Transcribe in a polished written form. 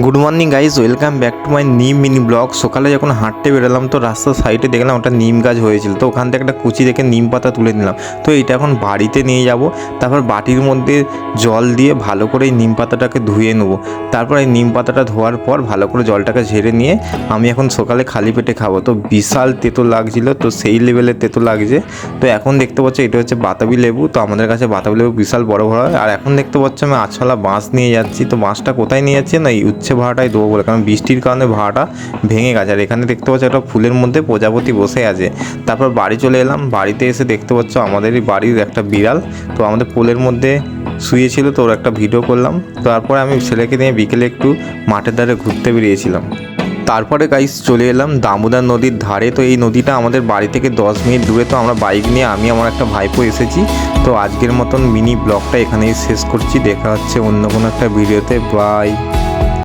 Good morning guys, welcome back to my নিম mini blog. সকালে যখন হাঁটতে বেরোলাম তো রাস্তার সাইডে দেখলাম ওটা নিম গাছ হয়েছিল, তো ওখান থেকে একটা কুচি দেখে নিম পাতা তুলে নিলাম। তো এটা এখন বাড়িতে নিয়ে যাব, তারপর বাটির মধ্যে জল দিয়ে ভালো করে এই নিম পাতাটাকে ধুয়ে নেবো। তারপর এই নিম পাতাটা ধোয়ার পর ভালো করে জলটাকে ঝেড়ে নিয়ে আমি এখন সকালে খালি পেটে খাবো। তো বিশাল তেতো লাগছিল, তো সেই লেভেলের তেতো লাগছে। তো এখন দেখতে পাচ্ছ এটা হচ্ছে বাতাবি লেবু, তো আমাদের কাছে বাতাবি লেবু বিশাল বড় বড় হয়। আর এখন দেখতে পাচ্ছ আমি আছালা বাঁশ নিয়ে যাচ্ছি। তো বাঁশটা কোথায় নিয়ে যাচ্ছি না, এই উচ্ছে ভাড়াটাই দেবো বলে, কারণ বৃষ্টির কারণে ভাড়াটা ভেঙে গেছে। আর এখানে দেখতে পাচ্ছ একটা ফুলের মধ্যে প্রজাপতি বসে আছে। তারপর বাড়ি চলে এলাম, বাড়িতে এসে দেখতে পাচ্ছ আমাদেরই বাড়ির একটা বিড়াল তো আমাদের পোলের মধ্যে শুয়েছিল, তো ওর একটা ভিডিও করলাম। তারপরে আমি ছেলেকে নিয়ে বিকেলে একটু মাঠের ধারে ঘুরতে বেরিয়েছিলাম। তারপরে গাইস চলে এলাম দামোদর নদীর ধারে। তো এই নদীটা আমাদের বাড়ি থেকে 10 মিনিট দূরে। তো আমরা বাইক নিয়ে আমি আমার একটা ভাইপো এসেছি। তো আজকের মতন মিনি ব্লগটা এখানেই শেষ করছি, দেখা হচ্ছে অন্য কোনো একটা ভিডিওতে। বাই।